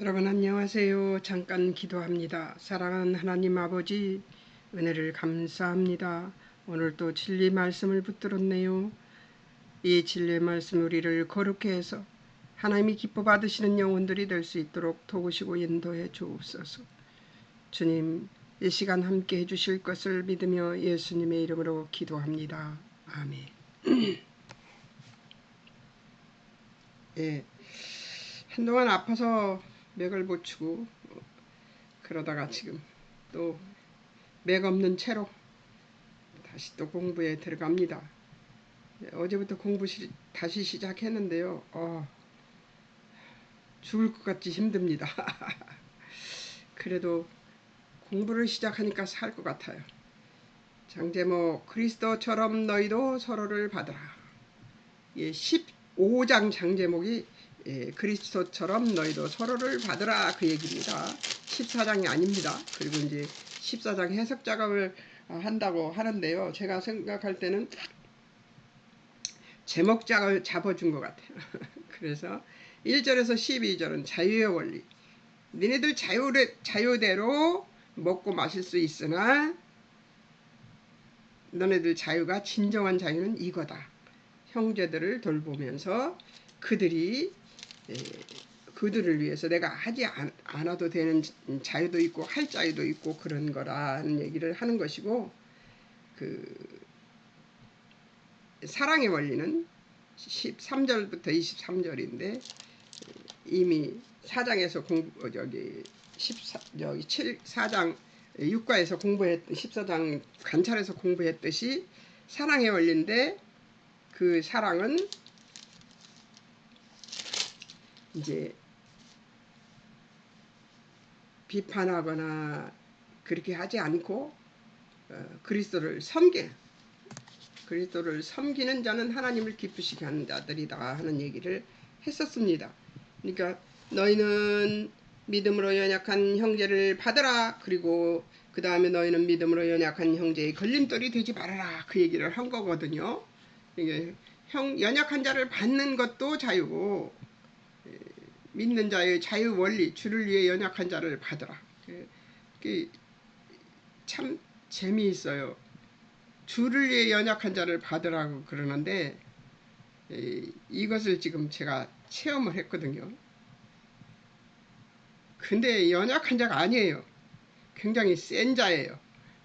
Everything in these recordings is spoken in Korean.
여러분 안녕하세요. 잠깐 기도합니다. 사랑하는 하나님 아버지, 은혜를 감사합니다. 오늘 또 진리 말씀을 붙들었네요. 이 진리의 말씀 우리를 거룩해 해서 하나님이 기뻐 받으시는 영혼들이 될 수 있도록 도우시고 인도해 주옵소서. 주님, 이 시간 함께 해주실 것을 믿으며 예수님의 이름으로 기도합니다. 아멘. 예, 한동안 아파서 맥을 못 추고 그러다가 지금 또 맥 없는 채로 다시 또 공부에 들어갑니다. 어제부터 공부 다시 시작했는데요. 죽을 것 같이 힘듭니다. 그래도 공부를 시작하니까 살 것 같아요. 장제목 그리스도처럼 너희도 서로를 받으라. 15장 장제목이 그리스도처럼 너희도 서로를 받으라 그 얘기입니다. 14장이 아닙니다. 그리고 이제 14장 해석 작업을 한다고 하는데요. 제가 생각할 때는 제목작을 잡아준 것 같아요. 그래서 1절에서 12절은 자유의 원리. 니네들 자유대로 먹고 마실 수 있으나 너네들 자유가 진정한 자유는 이거다. 형제들을 돌보면서 그들을 위해서 내가 하지 않아도 되는 자유도 있고 할 자유도 있고 그런 거라는 얘기를 하는 것이고, 그 사랑의 원리는 13절부터 23절인데 이미 4장에서 여기 4장 6과에서 공부했던 14장 관찰에서 공부했듯이 사랑의 원리인데, 그 사랑은 이제 비판하거나 그렇게 하지 않고 그리스도를 섬기는 자는 하나님을 기쁘시게 하는 자들이다 하는 얘기를 했었습니다. 그러니까 너희는 믿음으로 연약한 형제를 받으라. 그리고 그 다음에 너희는 믿음으로 연약한 형제의 걸림돌이 되지 말아라. 그 얘기를 한 거거든요. 이게 연약한 자를 받는 것도 자유고, 믿는 자의 자유 원리, 주를 위해 연약한 자를 받으라. 참 재미있어요. 주를 위해 연약한 자를 받으라고 그러는데 이것을 지금 제가 체험을 했거든요. 근데 연약한 자가 아니에요. 굉장히 센 자예요.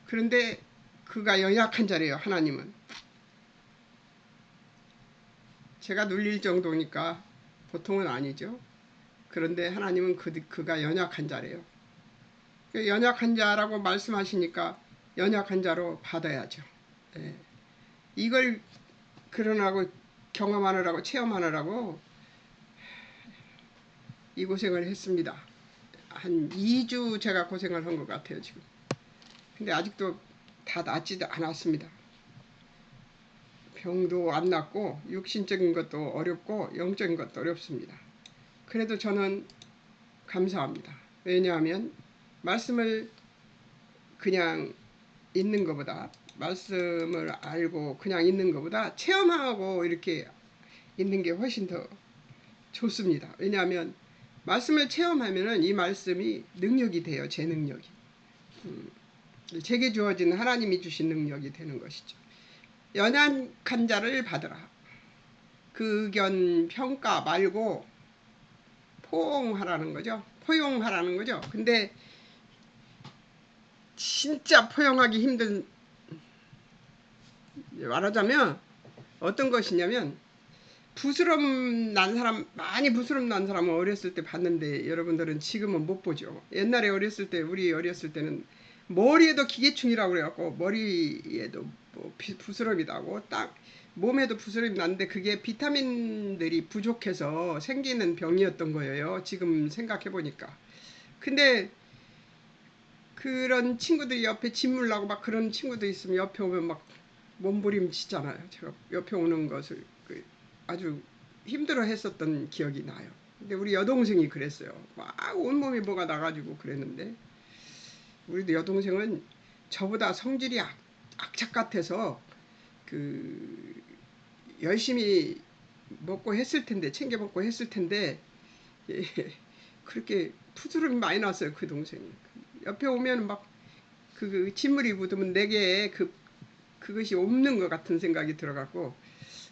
그런데 그가 연약한 자래요. 하나님은. 제가 눌릴 정도니까 보통은 아니죠. 그런데 하나님은 그가 연약한 자래요. 연약한 자라고 말씀하시니까 연약한 자로 받아야죠. 네. 이걸 그러라고 경험하느라고 체험하느라고 이 고생을 했습니다. 한 2주 제가 고생을 한 것 같아요 지금. 근데 아직도 다 낫지도 않았습니다. 병도 안 낫고 육신적인 것도 어렵고 영적인 것도 어렵습니다. 그래도 저는 감사합니다. 왜냐하면 말씀을 그냥 있는 것보다, 말씀을 알고 그냥 있는 것보다 체험하고 이렇게 있는 게 훨씬 더 좋습니다. 왜냐하면 말씀을 체험하면은 이 말씀이 능력이 돼요. 제 능력이. 제게 주어진 하나님이 주신 능력이 되는 것이죠. 연약한 자를 받으라. 극견 평가 말고 포용하라는 거죠. 포용하라는 거죠. 근데 진짜 포용하기 힘든, 말하자면 어떤 것이냐면, 많이 부스럼 난 사람은 어렸을 때 봤는데 여러분들은 지금은 못 보죠. 옛날에 우리 어렸을 때는 머리에도 기계충이라고 그래갖고 머리에도 뭐 부스럼이 나고 딱 몸에도 부스럼이 났는데 그게 비타민들이 부족해서 생기는 병이었던 거예요. 지금 생각해 보니까. 근데 그런 친구들이 옆에 진물 나고 막 그런 친구들 있으면 옆에 오면 막 몸부림치잖아요. 제가 옆에 오는 것을 아주 힘들어 했었던 기억이 나요. 근데 우리 여동생이 그랬어요. 막 온몸이 뭐가 나가지고 그랬는데, 우리 여동생은 저보다 성질이 악착 같아서 열심히 먹고 했을 텐데, 챙겨 먹고 했을 텐데, 그렇게 푸드름이 많이 났어요. 그 동생이. 옆에 오면 막 그 진물이 묻으면 내게 그것이 없는 것 같은 생각이 들어갖고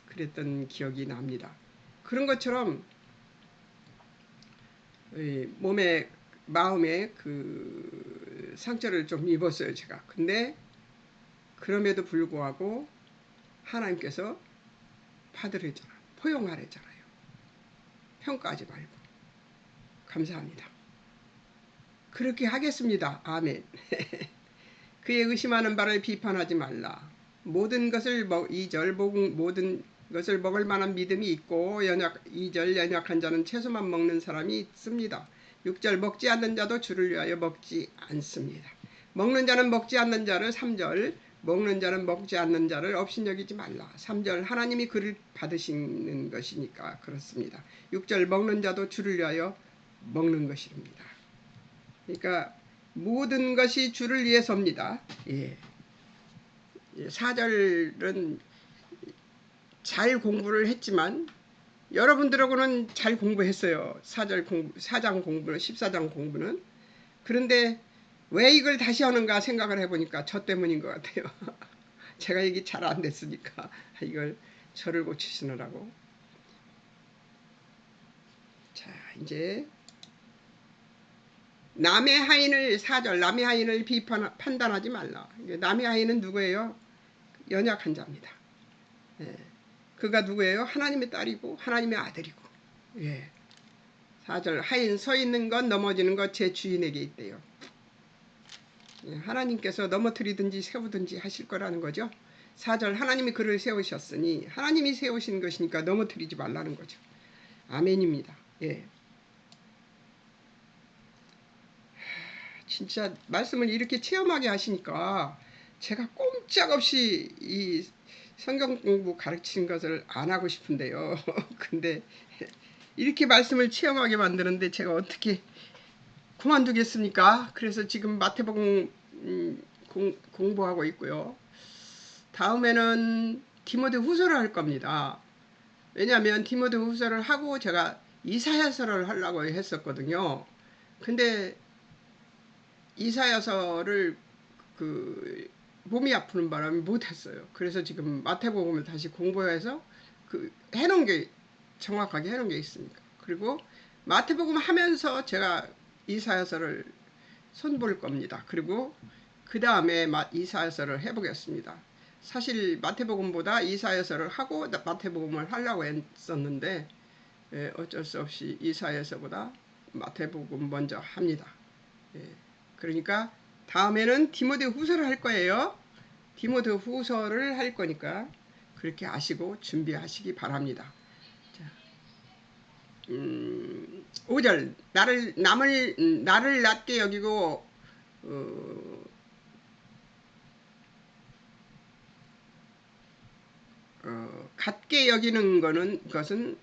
그랬던 기억이 납니다. 그런 것처럼 몸에 마음에 그 상처를 좀 입었어요. 제가. 근데 그럼에도 불구하고 하나님께서 받으랬잖아요. 포용하랬잖아요. 평가하지 말고. 감사합니다. 그렇게 하겠습니다. 아멘. 그의 의심하는 바를 비판하지 말라. 모든 것을 모든 것을 먹을 만한 믿음이 있고 2절 연약한 자는 채소만 먹는 사람이 있습니다. 6절 먹지 않는 자도 주를 위하여 먹지 않습니다. 먹는 자는 먹지 않는 자를 3절 먹는 자는 먹지 않는 자를 업신여기지 말라. 3절 하나님이 그를 받으시는 것이니까 그렇습니다. 6절 먹는 자도 주를 위하여 먹는 것입니다. 그러니까 모든 것이 주를 위해서입니다. 예. 4절은 잘 공부를 했지만 여러분들하고는 잘 공부했어요. 4장 공부는 14장 공부는. 그런데 왜 이걸 다시 하는가 생각을 해보니까 저 때문인 것 같아요. 제가 이게 잘 안 됐으니까 이걸 저를 고치시느라고. 자, 이제 남의 하인을 4절 남의 하인을 판단하지 말라. 남의 하인은 누구예요? 연약한 자입니다. 예. 그가 누구예요? 하나님의 딸이고 하나님의 아들이고. 예. 4절 하인 서 있는 것 넘어지는 것 제 주인에게 있대요. 예. 하나님께서 넘어뜨리든지 세우든지 하실 거라는 거죠. 4절 하나님이 그를 세우셨으니 하나님이 세우신 것이니까 넘어뜨리지 말라는 거죠. 아멘입니다. 예. 진짜 말씀을 이렇게 체험하게 하시니까 제가 꼼짝없이 이 성경 공부 가르치는 것을 안 하고 싶은데요. 근데 이렇게 말씀을 체험하게 만드는데 제가 어떻게 그만두겠습니까? 그래서 지금 마태복음 공부하고 있고요. 다음에는 디모데 후서를 할 겁니다. 왜냐하면 디모데 후서를 하고 제가 이사야서를 하려고 했었거든요. 근데 이사야서를 그 몸이 아프는 바람에 못했어요. 그래서 지금 마태복음을 다시 공부해서 그 해놓은 게 정확하게 해놓은 게 있으니까. 그리고 마태복음 하면서 제가 이사야서를 손볼 겁니다. 그리고 그 다음에 이사야서를 해보겠습니다. 사실 마태복음보다 이사야서를 하고 마태복음을 하려고 했었는데 어쩔 수 없이 이사야서보다 마태복음 먼저 합니다. 그러니까 다음에는 디모데 후서를 할 거예요. 디모데 후서를 할 거니까 그렇게 아시고 준비하시기 바랍니다. 자, 5절 나를 낮게 여기고 갖게 여기는 것은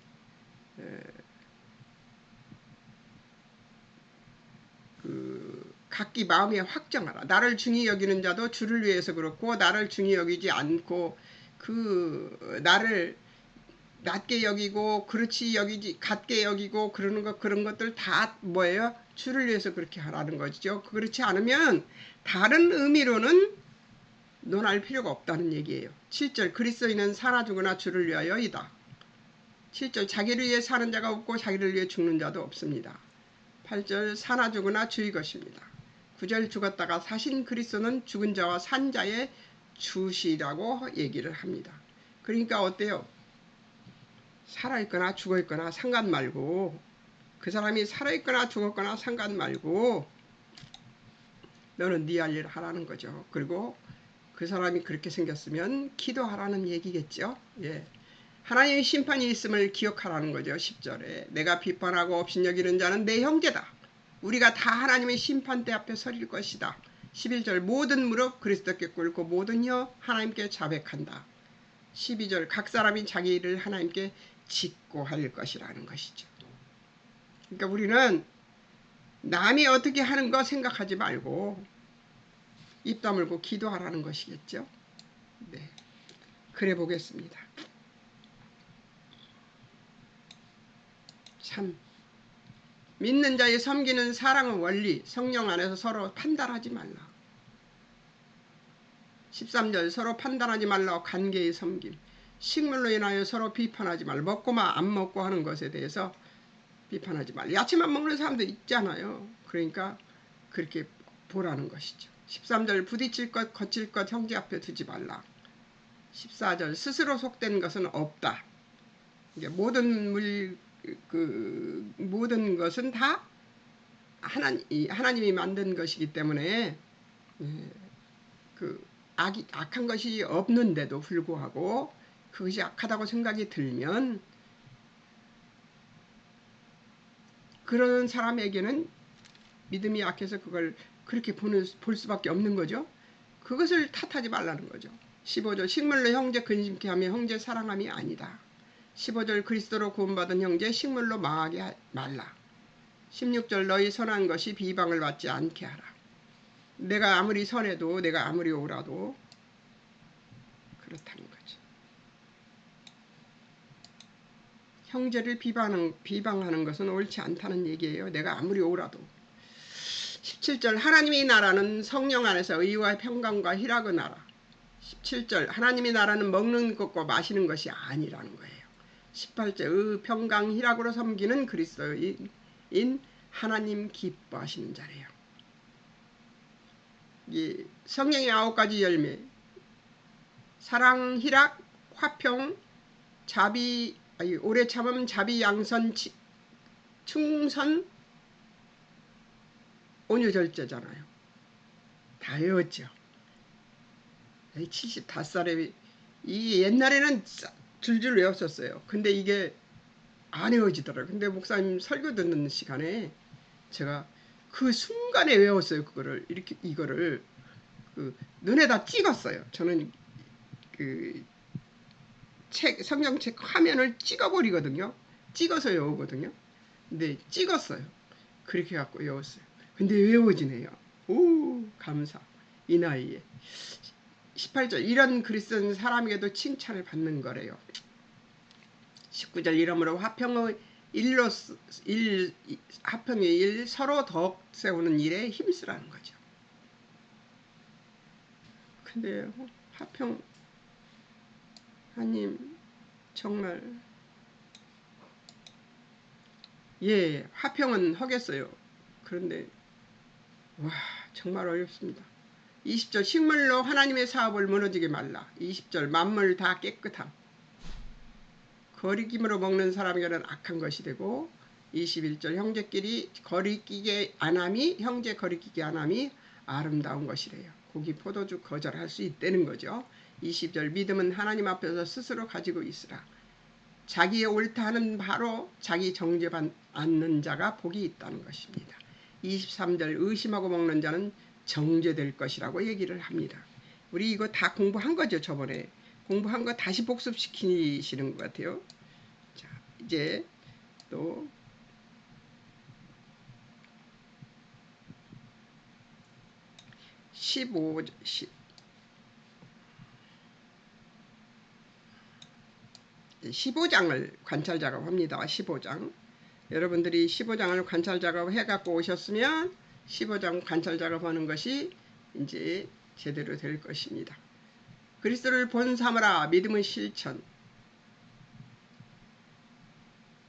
각기 마음에 확정하라. 나를 중히 여기는 자도 주를 위해서 그렇고 나를 중히 여기지 않고 나를 낮게 여기고 그렇지 여기지 갖게 여기고 그런 것들 다 뭐예요? 주를 위해서 그렇게 하라는 거죠. 그렇지 않으면 다른 의미로는 논할 필요가 없다는 얘기예요. 7절 그리스도인은 살아 죽으나 주를 위하여이다. 7절 자기를 위해 사는 자가 없고 자기를 위해 죽는 자도 없습니다. 8절 사나 죽으나 주의 것입니다. 9절 죽었다가 사신 그리스도는 죽은 자와 산 자의 주시라고 얘기를 합니다. 그러니까 어때요? 살아있거나 죽어있거나 상관 말고 그 사람이 살아있거나 죽었거나 상관 말고 너는 네 할 일 하라는 거죠. 그리고 그 사람이 그렇게 생겼으면 기도하라는 얘기겠죠. 예. 하나님의 심판이 있음을 기억하라는 거죠. 10절에 내가 비판하고 업신여기는 자는 내 형제다. 우리가 다 하나님의 심판대 앞에 서릴 것이다. 11절 모든 무릎 그리스도께 꿇고 모든 혀 하나님께 자백한다. 12절 각 사람이 자기 일을 하나님께 짓고 할 것이라는 것이죠. 그러니까 우리는 남이 어떻게 하는 거 생각하지 말고 입 다물고 기도하라는 것이겠죠. 네, 그래 보겠습니다. 참 믿는 자의 섬기는 사랑의 원리, 성령 안에서 서로 판단하지 말라. 13절 서로 판단하지 말라. 관계의 섬김. 식물로 인하여 서로 비판하지 말라. 먹고만 안 먹고 하는 것에 대해서 비판하지 말라. 야채만 먹는 사람도 있잖아요. 그러니까 그렇게 보라는 것이죠. 13절 부딪힐 것 거칠 것 형제 앞에 두지 말라. 14절 스스로 속된 것은 없다. 이게 모든 모든 것은 다 하나님이 만든 것이기 때문에 악한 것이 없는데도 불구하고 그것이 악하다고 생각이 들면 그런 사람에게는 믿음이 약해서 그걸 그렇게 볼 수밖에 없는 거죠. 그것을 탓하지 말라는 거죠. 15절 식물로 형제 근심케 하며 형제 사랑함이 아니다. 15절 그리스도로 구원받은 형제 식물로 망하게 말라. 16절 너희 선한 것이 비방을 받지 않게 하라. 내가 아무리 선해도 내가 아무리 오라도 그렇다는 거죠. 형제를 비방하는 것은 옳지 않다는 얘기예요. 내가 아무리 오라도. 17절 하나님의 나라는 성령 안에서 의와 평강과 희락의 나라. 17절 하나님의 나라는 먹는 것과 마시는 것이 아니라는 거예요. 18절 의 평강 희락으로 섬기는 그리스도인 하나님 기뻐하시는 자래요. 이 성령의 9가지 열매 사랑, 희락, 화평, 오래 참음, 자비, 양선, 충선, 온유절제잖아요. 다 외웠죠. 75살에 이 옛날에는 줄줄 외웠었어요. 근데 이게 안 외워지더라고요. 근데 목사님 설교 듣는 시간에 제가 그 순간에 외웠어요. 이거를 눈에다 찍었어요. 저는 성경책 화면을 찍어버리거든요. 찍어서 외우거든요. 근데 찍었어요. 그렇게 갖고 외웠어요. 근데 외워지네요. 오, 감사. 이 나이에. 18절 이런 그리스도인 사람에게도 칭찬을 받는 거래요. 19절 이러므로 화평의 일 서로 덕 세우는 일에 힘쓰라는 거죠. 근데 화평 하나님 정말 화평은 하겠어요. 그런데 와 정말 어렵습니다. 20절 식물로 하나님의 사업을 무너지게 말라. 20절 만물 다 깨끗함. 거리낌으로 먹는 사람에게는 악한 것이 되고 21절 형제 거리끼게 안함이 아름다운 것이래요. 고기 포도주 거절할 수 있다는 거죠. 20절 믿음은 하나님 앞에서 스스로 가지고 있으라. 자기의 옳다 하는 바로 자기 정죄받는 자가 복이 있다는 것입니다. 23절 의심하고 먹는 자는 정죄될 것이라고 얘기를 합니다. 우리 이거 다 공부한 거죠. 저번에 공부한 거 다시 복습시키시는 것 같아요. 자, 이제 또 15장을 관찰 작업합니다. 15장. 여러분들이 15장을 관찰 작업 해갖고 오셨으면 15장 관찰 작업하는 것이 이제 제대로 될 것입니다. 그리스도를 본 삼으라. 믿음의 실천.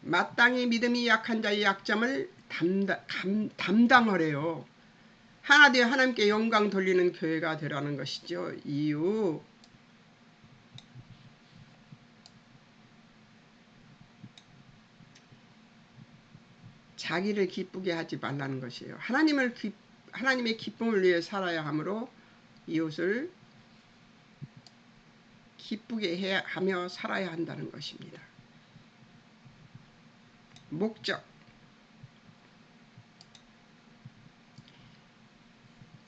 마땅히 믿음이 약한 자의 약점을 담당하래요. 하나 되어 하나님께 영광 돌리는 교회가 되라는 것이죠. 이유 자기를 기쁘게 하지 말라는 것이에요. 하나님의 기쁨을 위해 살아야 하므로 이웃을 기쁘게 하며 살아야 한다는 것입니다. 목적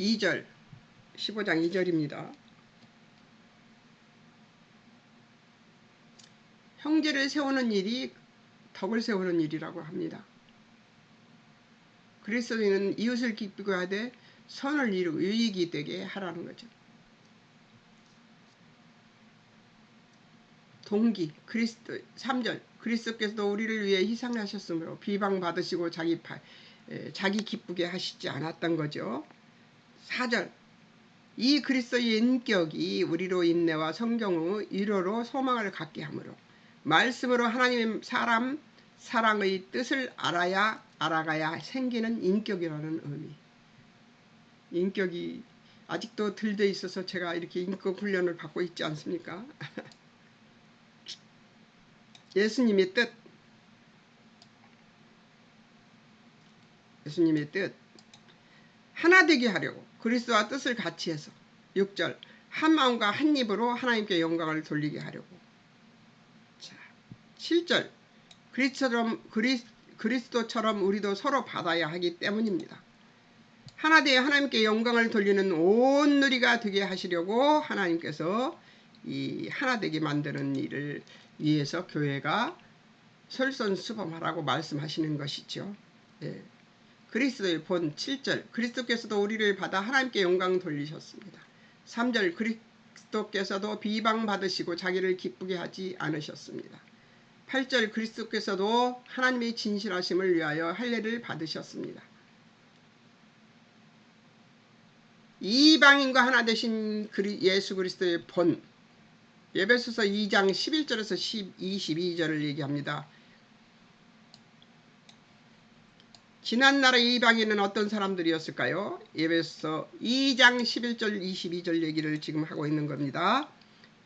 2절 15장 2절입니다. 형제를 세우는 일이 덕을 세우는 일이라고 합니다. 그리스도인은 이웃을 기쁘게 하되 선을 이루고 유익이 되게 하라는 거죠. 동기 3절 그리스도께서도 우리를 위해 희생하셨으므로 비방받으시고 자기 기쁘게 하시지 않았던 거죠. 4절 이 그리스도의 인격이 우리로 인내와 성경의 위로로 소망을 갖게 하므로 말씀으로 하나님의 사랑의 뜻을 알아가야 생기는 인격이라는 의미. 인격이 아직도 덜 돼 있어서 제가 이렇게 인격 훈련을 받고 있지 않습니까? 예수님의 뜻. 예수님의 뜻. 하나 되게 하려고 그리스도와 뜻을 같이 해서 6절 한 마음과 한 입으로 하나님께 영광을 돌리게 하려고. 자, 7절 그리스도처럼 우리도 서로 받아야 하기 때문입니다. 하나 되어 하나님께 영광을 돌리는 온 누리가 되게 하시려고 하나님께서 이 하나 되게 만드는 일을 위해서 교회가 솔선수범하라고 말씀하시는 것이죠. 네. 그리스도의 본 7절 그리스도께서도 우리를 받아 하나님께 영광 돌리셨습니다. 3절 그리스도께서도 비방받으시고 자기를 기쁘게 하지 않으셨습니다. 8절 그리스도께서도 하나님의 진실하심을 위하여 할례를 받으셨습니다. 이방인과 하나 되신 예수 그리스도의 본 에베소서 2장 11절에서 22절을 얘기합니다. 지난날의 이방인은 어떤 사람들이었을까요? 에베소서 2장 11절 22절 얘기를 지금 하고 있는 겁니다.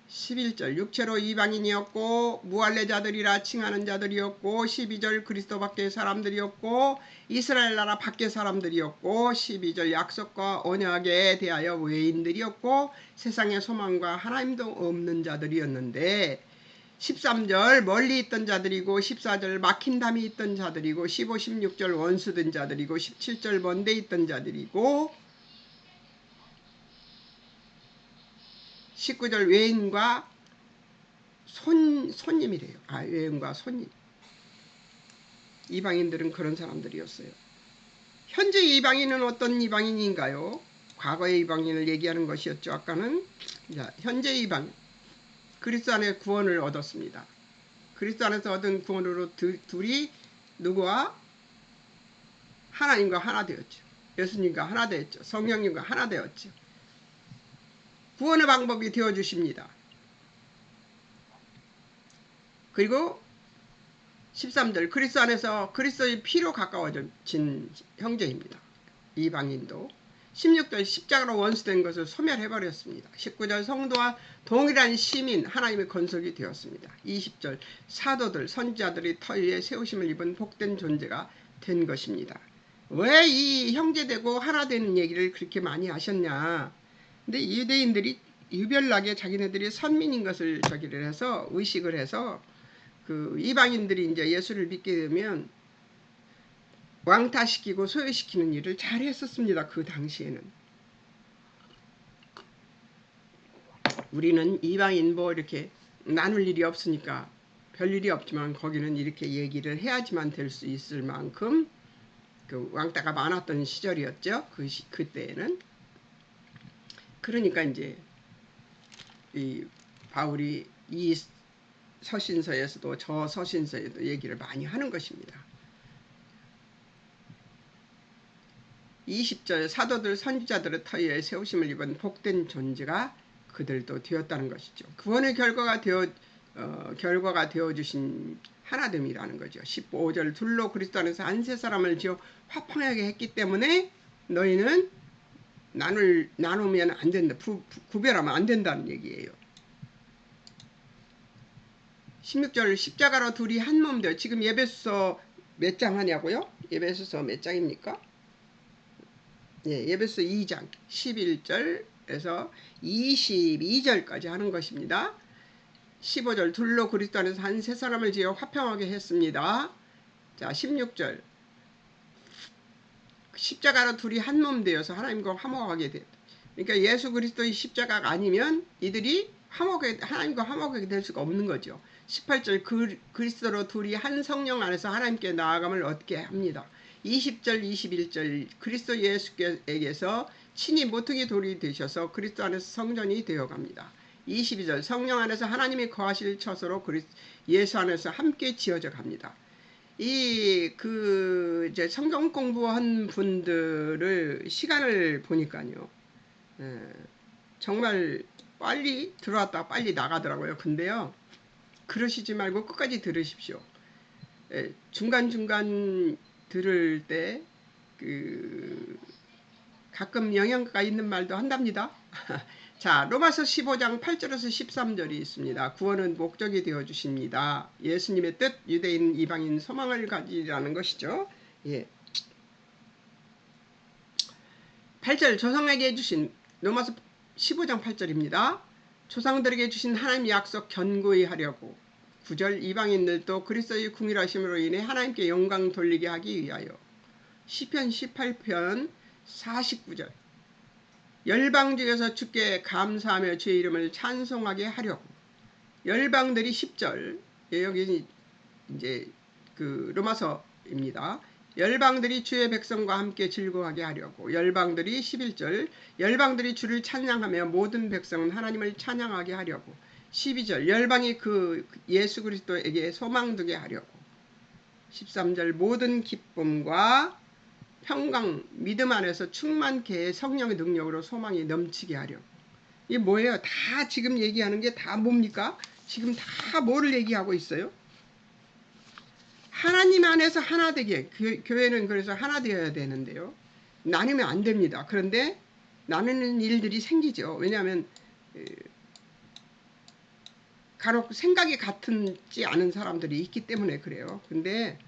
11절 육체로 이방인이었고 무할례자들이라 칭하는 자들이었고 12절 그리스도 밖의 사람들이었고 이스라엘 나라 밖의 사람들이었고 12절 약속과 언약에 대하여 외인들이었고 세상의 소망과 하나님도 없는 자들이었는데 13절 멀리 있던 자들이고 14절 막힌 담이 있던 자들이고 15, 16절 원수된 자들이고 17절 먼데 있던 자들이고 19절 외인과 손님이래요. 외인과 손님. 이방인들은 그런 사람들이었어요. 현재 이방인은 어떤 이방인인가요? 과거의 이방인을 얘기하는 것이었죠. 아까는. 자, 현재 이방인. 그리스도 안에 구원을 얻었습니다. 그리스도 안에서 얻은 구원으로 둘이 누구와? 하나님과 하나 되었죠. 예수님과 하나 되었죠. 성령님과 하나 되었죠. 구원의 방법이 되어주십니다. 그리고 13절 그리스도 안에서 그리스도의 피로 가까워진 형제입니다. 이방인도. 16절 십자가로 원수된 것을 소멸해버렸습니다. 19절 성도와 동일한 시민 하나님의 건설이 되었습니다. 20절 사도들 선지자들이 터 위에 세우심을 입은 복된 존재가 된 것입니다. 왜 이 형제되고 하나 되는 얘기를 그렇게 많이 하셨냐. 근데 유대인들이 유별나게 자기네들이 선민인 것을 저기를 해서 의식을 해서 그 이방인들이 이제 예수를 믿게 되면 왕따시키고 소외시키는 일을 잘 했었습니다. 그 당시에는. 우리는 이방인 뭐 이렇게 나눌 일이 없으니까 별 일이 없지만 거기는 이렇게 얘기를 해야지만 될 수 있을 만큼 그 왕따가 많았던 시절이었죠. 그때에는. 그러니까 이제 이 바울이 이 서신서에서도 저 서신서에도 얘기를 많이 하는 것입니다. 20절 사도들 선지자들의 터위에 세우심을 입은 복된 존재가 그들도 되었다는 것이죠. 구원의 결과가 되어주신 하나됨이라는 거죠. 15절 둘로 그리스도 안에서 한 세 사람을 지어 화평하게 했기 때문에 너희는 나누면 안 된다. 구별하면 안 된다는 얘기예요. 16절 십자가로 둘이 한 몸 되어. 지금 예배소서 몇 장 하냐고요? 예배소서 몇 장입니까? 예, 예배소 2장 11절에서 22절까지 하는 것입니다. 15절 둘로 그리스도 안에서 한 세 사람을 지어 화평하게 했습니다. 자, 16절 십자가로 둘이 한 몸 되어서 하나님과 화목하게 됐다. 그러니까 예수 그리스도의 십자가가 아니면 이들이 하나님과 화목하게 될 수가 없는 거죠. 18절 그리스도로 둘이 한 성령 안에서 하나님께 나아감을 얻게 합니다. 20절 21절 그리스도 예수께서 친히 모퉁이 돌이 되셔서 그리스도 안에서 성전이 되어갑니다. 22절 성령 안에서 하나님이 거하실 처소로 예수 안에서 함께 지어져 갑니다. 이제 성경 공부한 분들을 시간을 보니까요, 정말 빨리 들어왔다가 빨리 나가더라고요. 근데요, 그러시지 말고 끝까지 들으십시오. 중간중간 들을 때 가끔 영향가 있는 말도 한답니다. 자, 로마서 15장 8절에서 13절이 있습니다. 구원은 목적이 되어 주십니다. 예수님의 뜻, 유대인, 이방인 소망을 가지라는 것이죠. 예. 8절 조상에게 주신 로마서 15장 8절입니다. 조상들에게 주신 하나님의 약속 견고히 하려고 9절 이방인들도 그리스도의 궁일하심으로 인해 하나님께 영광 돌리게 하기 위하여 시편 18편 49절 열방 중에서 주께 감사하며 주의 이름을 찬송하게 하려고 열방들이 10절 여기 이제 로마서입니다. 열방들이 주의 백성과 함께 즐거워하게 하려고 열방들이 11절 열방들이 주를 찬양하며 모든 백성은 하나님을 찬양하게 하려고 12절 열방이 예수 그리스도에게 소망 두게 하려고 13절 모든 기쁨과 평강 믿음 안에서 충만케 해 성령의 능력으로 소망이 넘치게 하려고. 이게 뭐예요? 다 지금 얘기하는 게 다 뭡니까? 지금 다 뭐를 얘기하고 있어요? 하나님 안에서 하나 되게. 교회는 그래서 하나 되어야 되는데요, 나누면 안 됩니다. 그런데 나누는 일들이 생기죠. 왜냐하면 간혹 생각이 같지 않은 사람들이 있기 때문에 그래요. 근데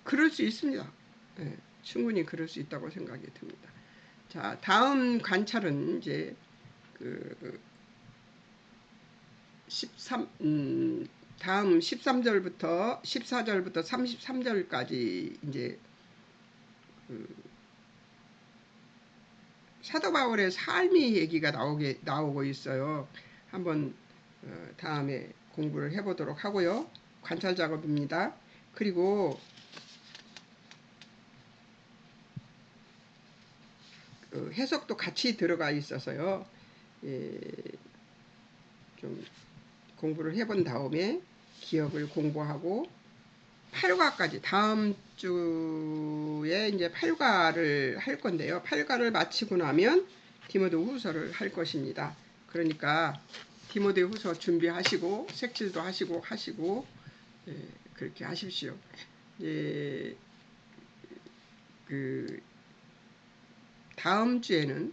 그럴 수 있습니다. 네, 충분히 그럴 수 있다고 생각이 듭니다. 자, 다음 관찰은 이제 다음 13절부터 14절부터 33절까지 이제 사도 바울의 삶의 얘기가 나오고 있어요. 한번 다음에 공부를 해보도록 하고요. 관찰 작업입니다. 그리고 해석도 같이 들어가 있어서요. 좀 공부를 해본 다음에 기억을 공부하고 8과까지 다음 주에 이제 8과를 할 건데요. 8과를 마치고 나면 디모데 후서를 할 것입니다. 그러니까 디모데 후서 준비하시고 색칠도 하시고 그렇게 하십시오. 다음 주에는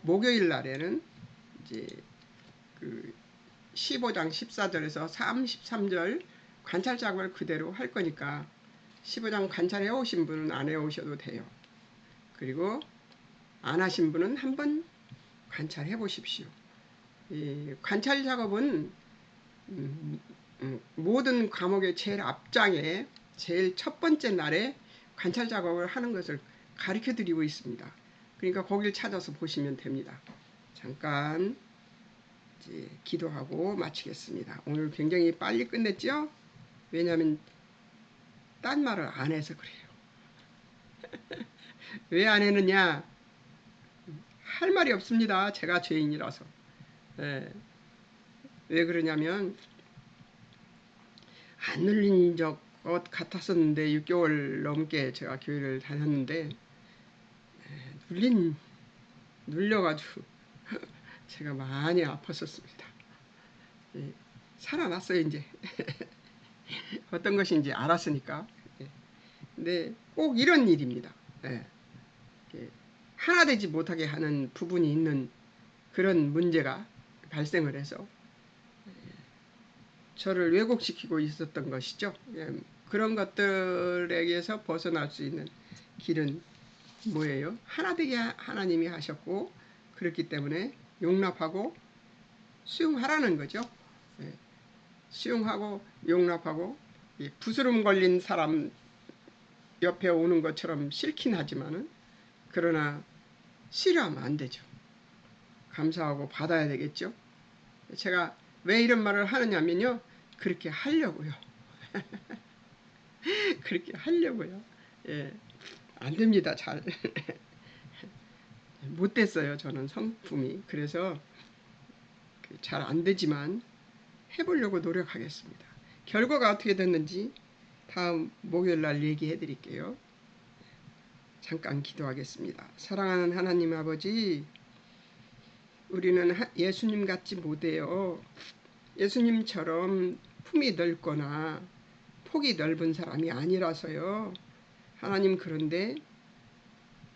목요일 날에는 이제 15장 14절에서 33절 관찰 작업을 그대로 할 거니까 15장 관찰해 오신 분은 안 해 오셔도 돼요. 그리고 안 하신 분은 한번 관찰해 보십시오. 이 관찰 작업은 모든 과목의 제일 앞장에 제일 첫 번째 날에 관찰 작업을 하는 것을 가르쳐 드리고 있습니다. 그러니까 거기를 찾아서 보시면 됩니다. 잠깐 이제 기도하고 마치겠습니다. 오늘 굉장히 빨리 끝냈죠? 왜냐하면 딴 말을 안 해서 그래요. 왜 안 했느냐? 할 말이 없습니다. 제가 죄인이라서. 왜 그러냐면 안 눌린 것 같았었는데 6개월 넘게 제가 교회를 다녔는데 눌려가지고 제가 많이 아팠었습니다. 살아났어요 이제. 어떤 것인지 알았으니까. 근데 꼭 이런 일입니다. 하나 되지 못하게 하는 부분이 있는 그런 문제가 발생을 해서 저를 왜곡시키고 있었던 것이죠. 그런 것들에게서 벗어날 수 있는 길은 뭐예요? 하나 되게 하나님이 하셨고 그렇기 때문에 용납하고 수용하라는 거죠. 수용하고 용납하고 부스럼 걸린 사람 옆에 오는 것처럼 싫긴 하지만은 그러나 싫어하면 안 되죠. 감사하고 받아야 되겠죠. 제가 왜 이런 말을 하느냐면요, 그렇게 하려고요. 그렇게 하려고요. 안 됩니다. 잘 못 됐어요. 저는 성품이. 그래서 잘 안 되지만 해보려고 노력하겠습니다. 결과가 어떻게 됐는지 다음 목요일 날 얘기해 드릴게요. 잠깐 기도하겠습니다. 사랑하는 하나님 아버지, 우리는 예수님 같지 못해요. 예수님처럼 품이 넓거나 폭이 넓은 사람이 아니라서요. 하나님, 그런데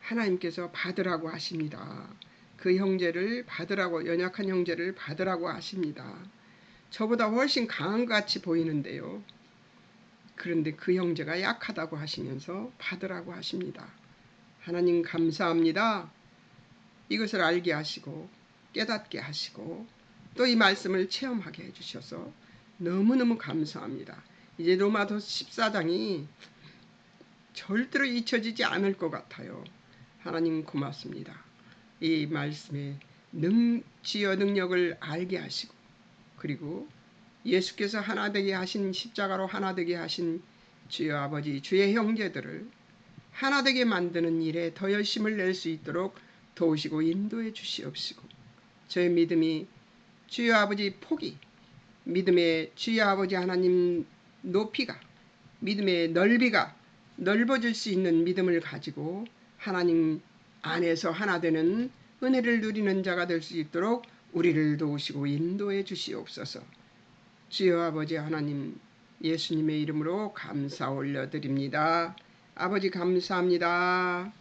하나님께서 받으라고 하십니다. 그 형제를 받으라고, 연약한 형제를 받으라고 하십니다. 저보다 훨씬 강한 것 같이 보이는데요. 그런데 그 형제가 약하다고 하시면서 받으라고 하십니다. 하나님 감사합니다. 이것을 알게 하시고 깨닫게 하시고 또 이 말씀을 체험하게 해주셔서 너무너무 감사합니다. 이제 로마서 14장이 절대로 잊혀지지 않을 것 같아요. 하나님 고맙습니다. 이 말씀의 지어 능력을 알게 하시고, 그리고 예수께서 하나 되게 하신, 십자가로 하나 되게 하신 주여 아버지, 주의 형제들을 하나 되게 만드는 일에 더 열심을 낼 수 있도록 도우시고 인도해 주시옵시고, 저의 믿음이 주여 아버지 폭이, 믿음의 주여 아버지 하나님 높이가, 믿음의 넓이가 넓어질 수 있는 믿음을 가지고 하나님 안에서 하나 되는 은혜를 누리는 자가 될 수 있도록 우리를 도우시고 인도해 주시옵소서. 주여 아버지 하나님, 예수님의 이름으로 감사 올려드립니다. 아버지 감사합니다.